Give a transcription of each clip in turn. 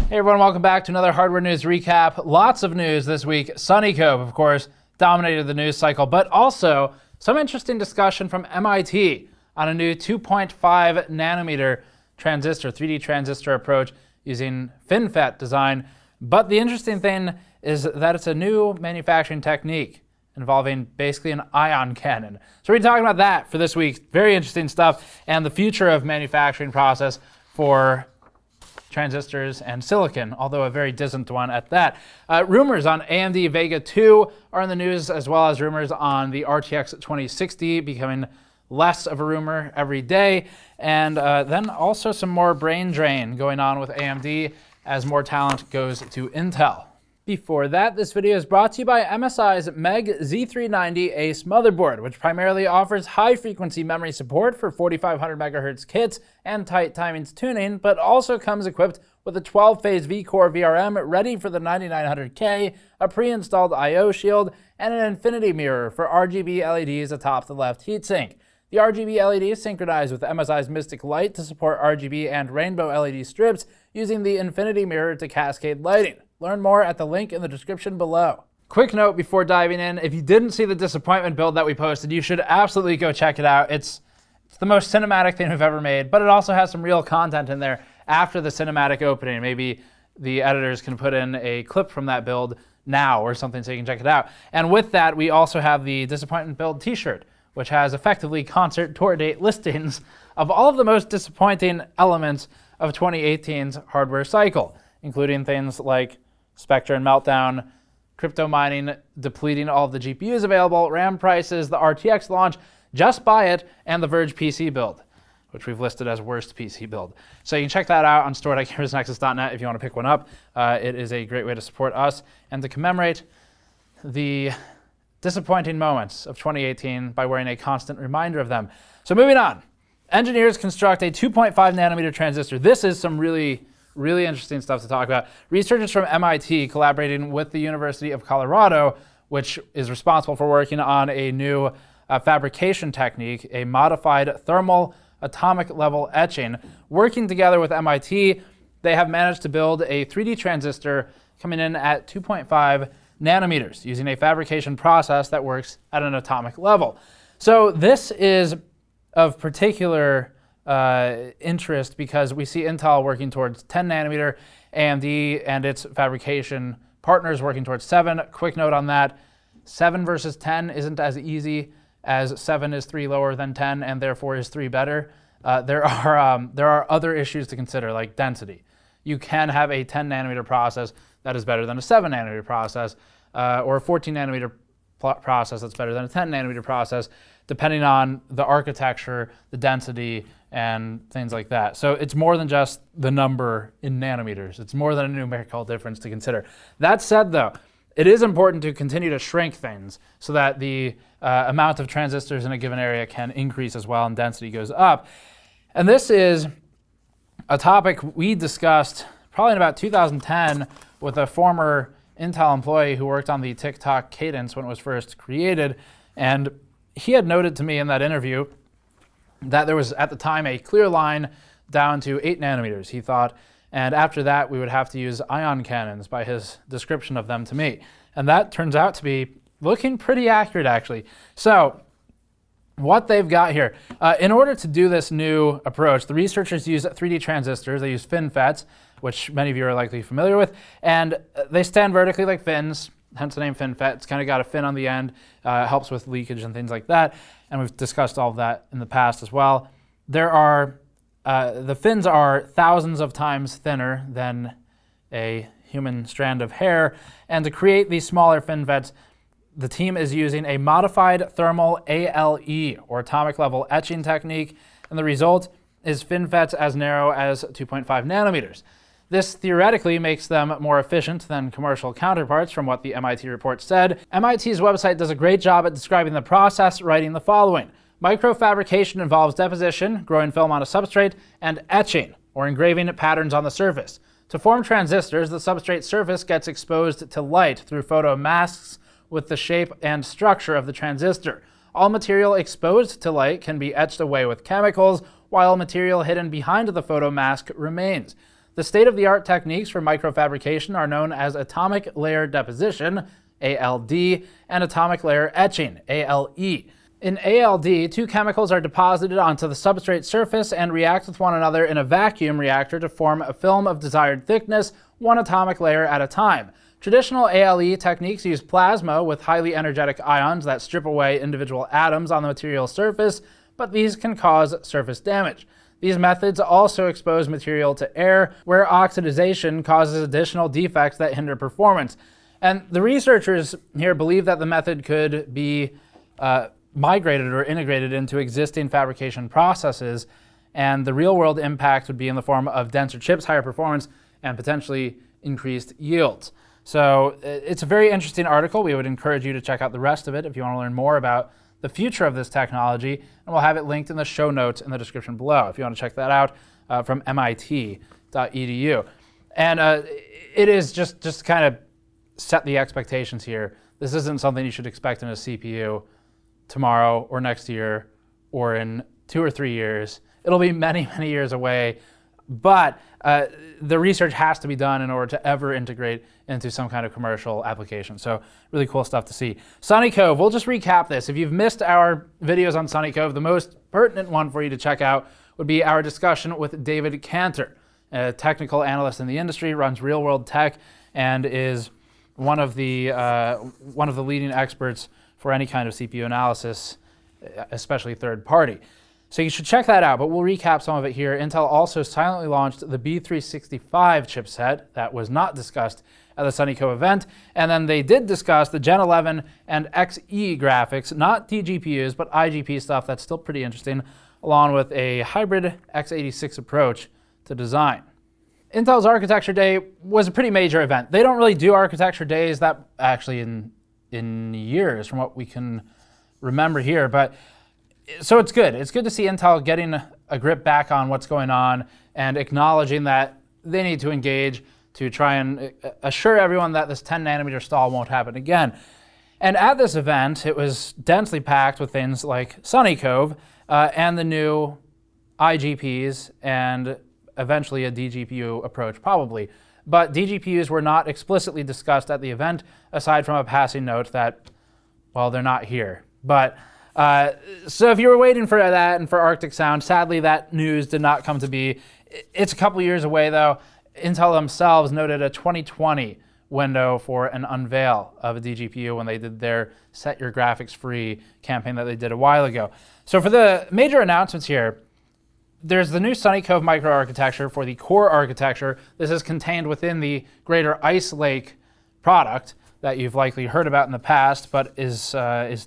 Hey everyone, welcome back to another hardware news recap. Lots of news this week. Sunny Cove, of course, dominated the news cycle, but also some interesting discussion from MIT on a new 2.5 nanometer transistor, 3D transistor approach using FinFET design. But the interesting thing is that it's a new manufacturing technique involving basically an ion cannon. So we're talking about that for this week. Very interesting stuff, and the future of manufacturing process for transistors and silicon, although a very distant one at that. Rumors on AMD Vega 2 are in the news, as well as rumors on the RTX 2060 becoming less of a rumor every day. And then also some more brain drain going on with AMD as more talent goes to Intel. Before that, this video is brought to you by MSI's MEG Z390 Ace motherboard, which primarily offers high-frequency memory support for 4500 MHz kits and tight timings tuning, but also comes equipped with a 12-phase V-Core VRM ready for the 9900K, a pre-installed I/O shield, and an infinity mirror for RGB LEDs atop the left heatsink. The RGB LEDs synchronize with MSI's Mystic Light to support RGB and rainbow LED strips using the infinity mirror to cascade lighting. Learn more at the link in the description below. Quick note before diving in, if you didn't see the disappointment build that we posted, you should absolutely go check it out. It's the most cinematic thing we've ever made, but it also has some real content in there after the cinematic opening. Maybe the editors can put in a clip from that build now or something so you can check it out. And with that, we also have the disappointment build t-shirt, which has effectively concert tour date listings of all of the most disappointing elements of 2018's hardware cycle, including things like Spectre and Meltdown, crypto mining, depleting all of the GPUs available, RAM prices, the RTX launch, Just Buy It, and the Verge PC build, which we've listed as worst PC build. So you can check that out on store.gamersnexus.net if you want to pick one up. It is a great way to support us and to commemorate the disappointing moments of 2018 by wearing a constant reminder of them. So moving on, engineers construct a 2.5 nanometer transistor. This is some really interesting stuff to talk about. Researchers from MIT collaborating with the University of Colorado, which is responsible for working on a new fabrication technique, a modified thermal atomic level etching. Working together with MIT, they have managed to build a 3D transistor coming in at 2.5 nanometers using a fabrication process that works at an atomic level. So this is of particular interest because we see Intel working towards 10 nanometer, AMD and its fabrication partners working towards 7. Quick note on that, 7 versus 10 isn't as easy as 7 is 3 lower than 10 and therefore is 3 better. There are other issues to consider, like density. You can have a 10 nanometer process that is better than a 7 nanometer process, or a 14 nanometer process that's better than a 10 nanometer process, depending on the architecture, the density, and things like that. So it's more than just the number in nanometers. It's more than a numerical difference to consider. That said, though, it is important to continue to shrink things so that the amount of transistors in a given area can increase as well and density goes up. And this is a topic we discussed probably in about 2010 with a former Intel employee who worked on the TikTok cadence when it was first created. And he had noted to me in that interview that there was at the time a clear line down to 8 nanometers, he thought, and after that we would have to use ion cannons by his description of them to me. And that turns out to be looking pretty accurate, actually. So what they've got here, in order to do this new approach, the researchers use 3D transistors. They use FinFETs, which many of you are likely familiar with, and they stand vertically like fins, hence the name FinFET. It's kind of got a fin on the end, helps with leakage and things like that, and we've discussed all of that in the past as well. The fins are thousands of times thinner than a human strand of hair, and to create these smaller FinFETs, the team is using a modified thermal ALE, or atomic level etching technique, and the result is FinFETs as narrow as 2.5 nanometers. This theoretically makes them more efficient than commercial counterparts, from what the MIT report said. MIT's website does a great job at describing the process, writing the following. Microfabrication involves deposition, growing film on a substrate, and etching, or engraving patterns on the surface. To form transistors, the substrate surface gets exposed to light through photomasks with the shape and structure of the transistor. All material exposed to light can be etched away with chemicals, while material hidden behind the photomask remains. The state-of-the-art techniques for microfabrication are known as atomic layer deposition, ALD, and atomic layer etching, ALE. In ALD, two chemicals are deposited onto the substrate surface and react with one another in a vacuum reactor to form a film of desired thickness, one atomic layer at a time. Traditional ALE techniques use plasma with highly energetic ions that strip away individual atoms on the material surface, but these can cause surface damage. These methods also expose material to air, where oxidization causes additional defects that hinder performance. And the researchers here believe that the method could be migrated or integrated into existing fabrication processes, and the real-world impact would be in the form of denser chips, higher performance, and potentially increased yields. So it's a very interesting article. We would encourage you to check out the rest of it if you want to learn more about the future of this technology, and we'll have it linked in the show notes in the description below if you want to check that out from mit.edu. And it is just kind of set the expectations here. This isn't something you should expect in a CPU tomorrow or next year or in 2 or 3 years. It'll be many, many years away, but the research has to be done in order to ever integrate into some kind of commercial application. So really cool stuff to see. Sunny Cove, we'll just recap this. If you've missed our videos on Sunny Cove, the most pertinent one for you to check out would be our discussion with David Cantor, a technical analyst in the industry, runs Real World Tech, and is one of the leading experts for any kind of CPU analysis, especially third party. So you should check that out, but we'll recap some of it here. Intel also silently launched the B365 chipset that was not discussed at the Sunny Cove event, and then they did discuss the Gen 11 and Xe graphics, not DGPUs, but IGP stuff that's still pretty interesting, along with a hybrid x86 approach to design. Intel's Architecture Day was a pretty major event. They don't really do Architecture Days that actually in years from what we can remember here, but so it's good. It's good to see Intel getting a grip back on what's going on and acknowledging that they need to engage to try and assure everyone that this 10 nanometer stall won't happen again. And at this event, it was densely packed with things like Sunny Cove and the new IGPs and eventually a DGPU approach, probably. But DGPUs were not explicitly discussed at the event, aside from a passing note that, well, they're not here. But so if you were waiting for that and for Arctic Sound, sadly that news did not come to be. It's a couple years away though. Intel themselves noted a 2020 window for an unveil of a DGPU when they did their Set Your Graphics Free campaign that they did a while ago. So for the major announcements here, there's the new Sunny Cove microarchitecture for the core architecture. This is contained within the greater Ice Lake product that you've likely heard about in the past, but is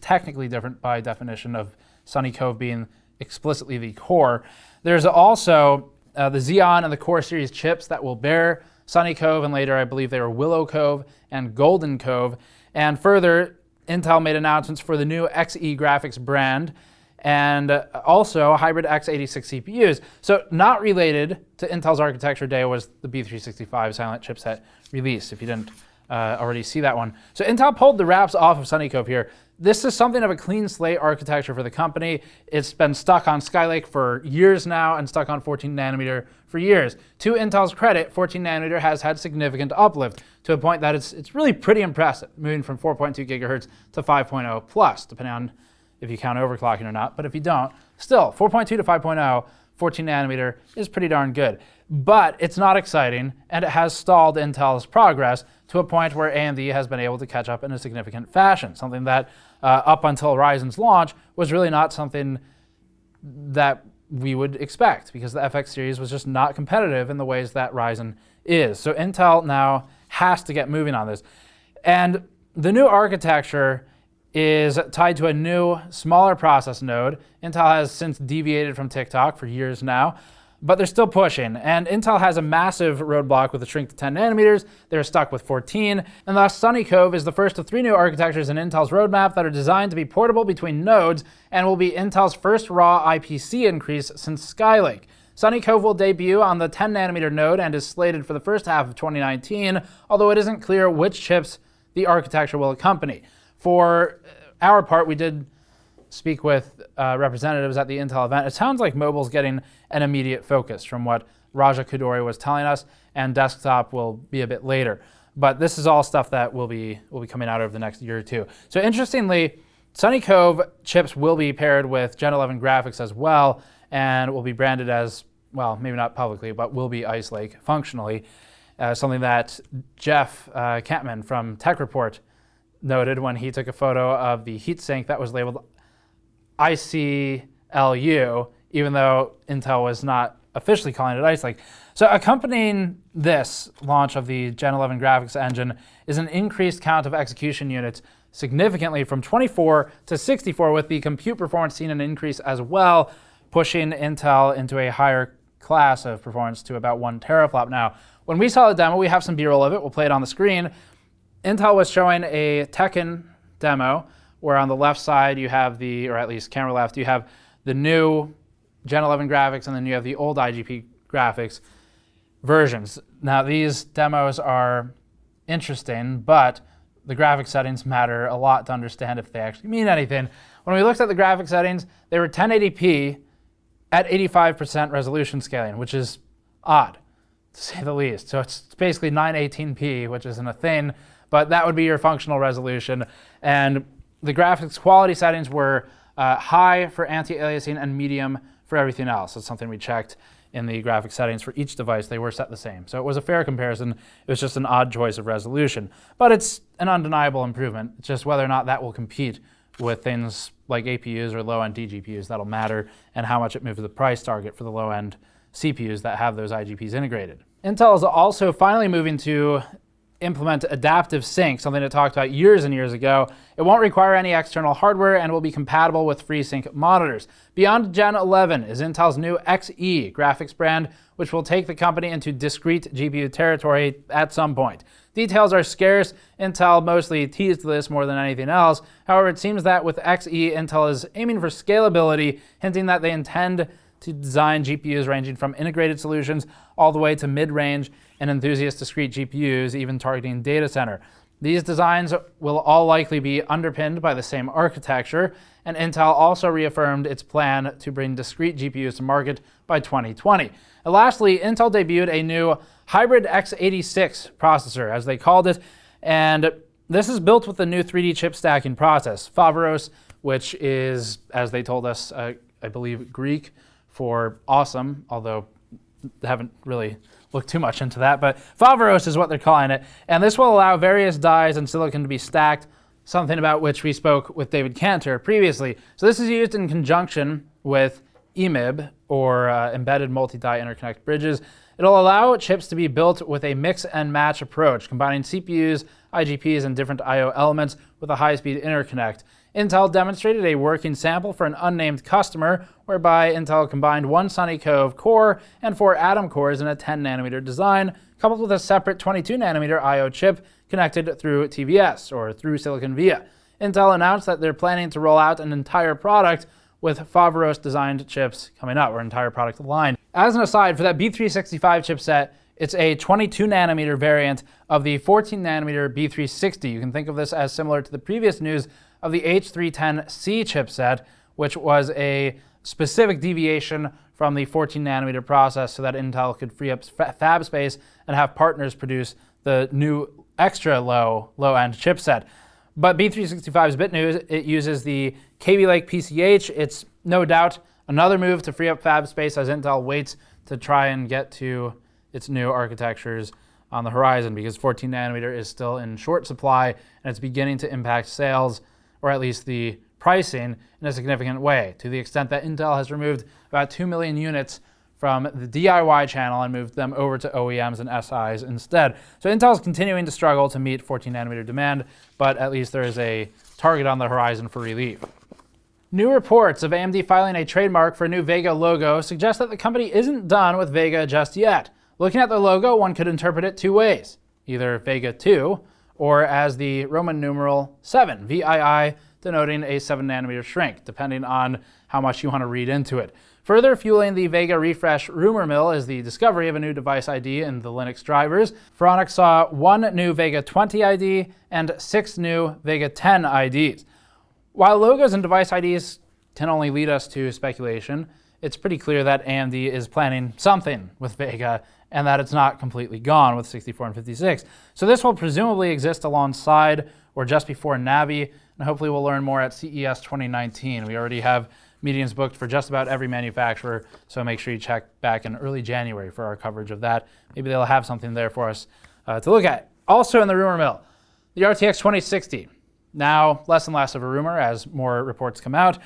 technically different by definition of Sunny Cove being explicitly the core. There's also the Xeon and the Core series chips that will bear Sunny Cove, and later I believe they were Willow Cove and Golden Cove. And further, Intel made announcements for the new Xe graphics brand and also hybrid x86 CPUs. So not related to Intel's Architecture Day was the B365 silent chipset release, if you didn't already see that one. So Intel pulled the wraps off of Sunny Cove here. This is something of a clean slate architecture for the company. It's been stuck on Skylake for years now and stuck on 14 nanometer for years. To Intel's credit, 14 nanometer has had significant uplift to a point that it's really pretty impressive, moving from 4.2 gigahertz to 5.0 plus, depending on if you count overclocking or not. But if you don't, still 4.2 to 5.0, 14 nanometer is pretty darn good. But it's not exciting, and it has stalled Intel's progress to a point where AMD has been able to catch up in a significant fashion, something that up until Ryzen's launch was really not something that we would expect, because the FX series was just not competitive in the ways that Ryzen is. So Intel now has to get moving on this. And the new architecture is tied to a new, smaller process node. Intel has since deviated from TikTok for years now, but they're still pushing. And Intel has a massive roadblock with a shrink to 10 nanometers. They're stuck with 14. And thus, Sunny Cove is the first of 3 new architectures in Intel's roadmap that are designed to be portable between nodes and will be Intel's first raw IPC increase since Skylake. Sunny Cove will debut on the 10 nanometer node and is slated for the first half of 2019, although it isn't clear which chips the architecture will accompany. For our part, we did speak with representatives at the Intel event. It sounds like mobile's getting an immediate focus from what Raja Koduri was telling us, and desktop will be a bit later. But this is all stuff that will be coming out over the next year or two. So interestingly, Sunny Cove chips will be paired with Gen 11 graphics as well, and will be branded as, well, maybe not publicly, but will be Ice Lake functionally. Something that Jeff Kampman from Tech Report noted when he took a photo of the heatsink that was labeled ICLU, even though Intel was not officially calling it Ice Lake. So accompanying this launch of the Gen 11 graphics engine is an increased count of execution units, significantly from 24 to 64, with the compute performance seeing an increase as well, pushing Intel into a higher class of performance to about 1 teraflop now. When we saw the demo, we have some B-roll of it, we'll play it on the screen. Intel was showing a Tekken demo, where on the left side you have the, or at least camera left, you have the new Gen 11 graphics, and then you have the old IGP graphics versions. Now these demos are interesting, but the graphic settings matter a lot to understand if they actually mean anything. When we looked at the graphic settings, they were 1080p at 85% resolution scaling, which is odd, to say the least. So it's basically 918p, which isn't a thing, but that would be your functional resolution. And the graphics quality settings were high for anti-aliasing and medium for everything else. That's something we checked in the graphic settings for each device. They were set the same. So it was a fair comparison. It was just an odd choice of resolution. But it's an undeniable improvement. It's just whether or not that will compete with things like APUs or low-end DGPUs that'll matter, and how much it moves the price target for the low-end CPUs that have those IGPs integrated. Intel is also finally moving to implement adaptive sync, something it talked about years and years ago. It won't require any external hardware and will be compatible with FreeSync monitors. Beyond Gen 11 is Intel's new Xe graphics brand, which will take the company into discrete GPU territory at some point. Details are scarce. Intel mostly teased this more than anything else. However, it seems that with Xe, Intel is aiming for scalability, hinting that they intend to design GPUs ranging from integrated solutions all the way to mid-range and enthusiast discrete GPUs, even targeting data center. These designs will all likely be underpinned by the same architecture, and Intel also reaffirmed its plan to bring discrete GPUs to market by 2020. And lastly, Intel debuted a new hybrid x86 processor, as they called it, and this is built with the new 3D chip stacking process, Foveros, which is, as they told us, I believe Greek for awesome, although I haven't really looked too much into that, but Foveros is what they're calling it, and this will allow various dies and silicon to be stacked, something about which we spoke with David Cantor previously. So this is used in conjunction with EMIB, or embedded multi-die interconnect bridges. It'll allow chips to be built with a mix and match approach, combining CPUs, IGPs, and different I/O elements with a high-speed interconnect. Intel demonstrated a working sample for an unnamed customer, whereby Intel combined one Sunny Cove core and 4 Atom cores in a 10nm design, coupled with a separate 22nm I/O chip connected through TVS, or through Silicon Via. Intel announced that they're planning to roll out an entire product with Foveros-designed chips coming out, or entire product line. As an aside, for that B365 chipset, it's a 22nm variant of the 14nm B360. You can think of this as similar to the previous news of the H310C chipset, which was a specific deviation from the 14nm process so that Intel could free up fab space and have partners produce the new extra low-end chipset. But B365's bit news, it uses the Kaby Lake PCH. It's no doubt another move to free up fab space as Intel waits to try and get to its new architectures on the horizon, because 14nm is still in short supply and it's beginning to impact sales, or at least the pricing, in a significant way, to the extent that Intel has removed about 2 million units from the DIY channel and moved them over to OEMs and SIs instead. So Intel is continuing to struggle to meet 14nm demand, but at least there is a target on the horizon for relief. New reports of AMD filing a trademark for a new Vega logo suggest that the company isn't done with Vega just yet. Looking at the logo, one could interpret it two ways, either Vega 2 or as the Roman numeral 7, VII, denoting a 7nm shrink, depending on how much you want to read into it. Further fueling the Vega refresh rumor mill is the discovery of a new device ID in the Linux drivers. Phoronix saw 1 new Vega 20 ID and 6 new Vega 10 IDs. While logos and device IDs can only lead us to speculation, it's pretty clear that AMD is planning something with Vega and that it's not completely gone with 64 and 56. So this will presumably exist alongside or just before Navi, and hopefully we'll learn more at CES 2019. We already have meetings booked for just about every manufacturer, so make sure you check back in early January for our coverage of that. Maybe they'll have something there for us to look at. Also in the rumor mill, the RTX 2060. Now less and less of a rumor as more reports come out.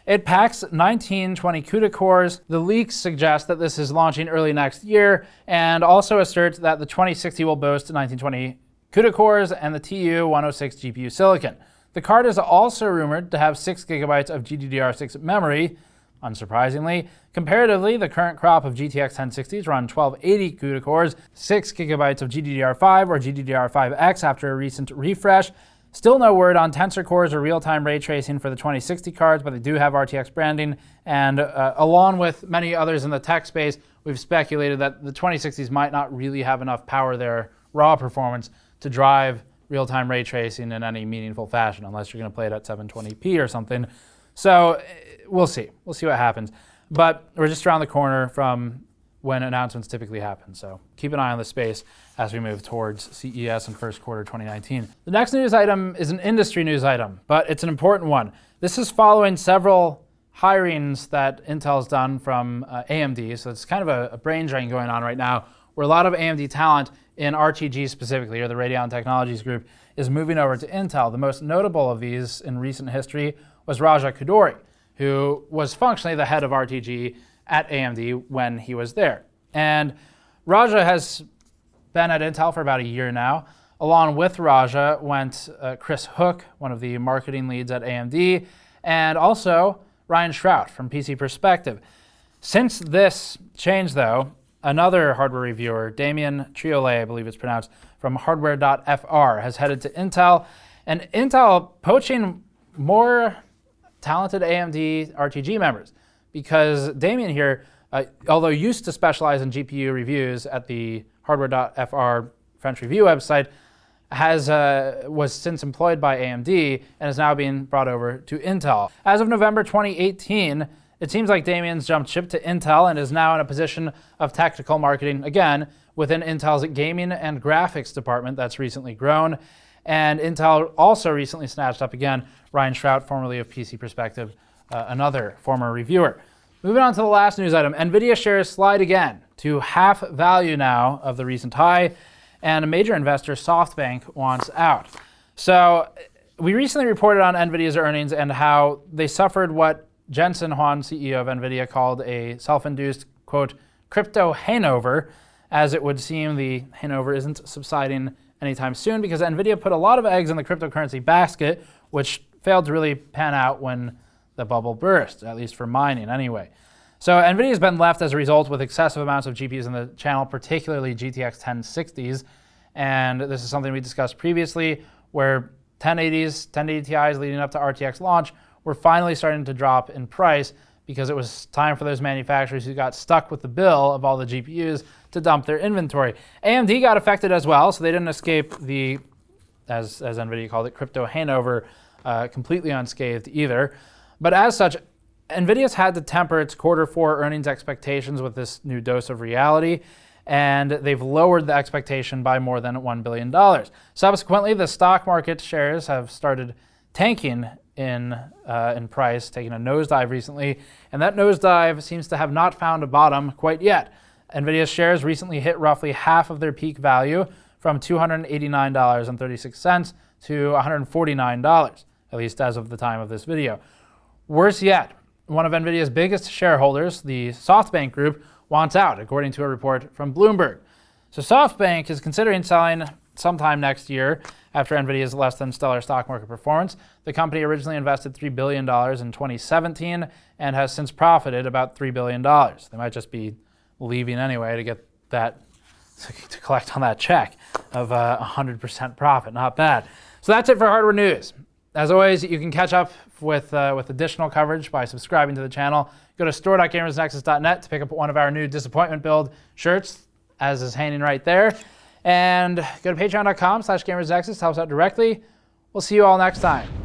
It packs 1920 CUDA cores. The leaks suggest that this is launching early next year, and also asserts that the 2060 will boast 1920 CUDA cores and the TU-106 GPU silicon. The card is also rumored to have 6 GB of GDDR6 memory. Unsurprisingly, comparatively, the current crop of GTX 1060s run 1280 CUDA cores, 6 GB of GDDR5 or GDDR5X after a recent refresh. Still no word on tensor cores or real-time ray tracing for the 2060 cards, but they do have RTX branding. And along with many others in the tech space, we've speculated that the 2060s might not really have enough power there, raw performance, to drive real-time ray tracing in any meaningful fashion, unless you're going to play it at 720p or something. So we'll see. We'll see what happens. But we're just around the corner from when announcements typically happen. So keep an eye on the space as we move towards CES in first quarter 2019. The next news item is an industry news item, but it's an important one. This is following several hirings that Intel's done from AMD. So it's kind of a brain drain going on right now, where a lot of AMD talent in RTG specifically, or the Radeon Technologies Group, is moving over to Intel. The most notable of these in recent history was Raja Koduri, who was functionally the head of RTG at AMD when he was there. And Raja has been at Intel for about a year now. Along with Raja went Chris Hook, one of the marketing leads at AMD, and also Ryan Shrout from PC Perspective. Since this change, though, another hardware reviewer, Damien Triolet, I believe it's pronounced, from hardware.fr, has headed to Intel. And Intel poaching more talented AMD RTG members, because Damien here, although used to specialize in GPU reviews at the hardware.fr French review website, was since employed by AMD and is now being brought over to Intel. As of November 2018, it seems like Damien's jumped ship to Intel and is now in a position of technical marketing, again, within Intel's gaming and graphics department that's recently grown. And Intel also recently snatched up, again, Ryan Shrout, formerly of PC Perspective, another former reviewer. Moving on to the last news item, Nvidia shares slide again to half value now of the recent high, and a major investor, SoftBank, wants out. So we recently reported on Nvidia's earnings and how they suffered what Jensen Huang, CEO of Nvidia, called a self-induced, quote, crypto hangover, as it would seem the hangover isn't subsiding anytime soon because Nvidia put a lot of eggs in the cryptocurrency basket, which failed to really pan out when the bubble burst, at least for mining anyway. So Nvidia has been left as a result with excessive amounts of GPUs in the channel, particularly GTX 1060s. And this is something we discussed previously, where 1080s, 1080 Ti's leading up to RTX launch were finally starting to drop in price because it was time for those manufacturers who got stuck with the bill of all the GPUs to dump their inventory. AMD got affected as well, so they didn't escape the, as Nvidia called it, crypto hangover completely unscathed either. But as such, Nvidia's had to temper its Q4 earnings expectations with this new dose of reality, and they've lowered the expectation by more than $1 billion. Subsequently, the stock market shares have started tanking in price, taking a nosedive recently, and that nosedive seems to have not found a bottom quite yet. Nvidia's shares recently hit roughly half of their peak value, from $289.36 to $149, at least as of the time of this video. Worse yet, one of Nvidia's biggest shareholders, the SoftBank Group, wants out, according to a report from Bloomberg. So SoftBank is considering selling sometime next year after Nvidia's less than stellar stock market performance. The company originally invested $3 billion in 2017 and has since profited about $3 billion. They might just be leaving anyway to get that, to collect on that check of 100% profit. Not bad. So that's it for hardware news. As always, you can catch up with additional coverage by subscribing to the channel. Go to store.gamersnexus.net to pick up one of our new Disappointment Build shirts, as is hanging right there. And go to patreon.com/gamersnexus to help us out directly. We'll see you all next time.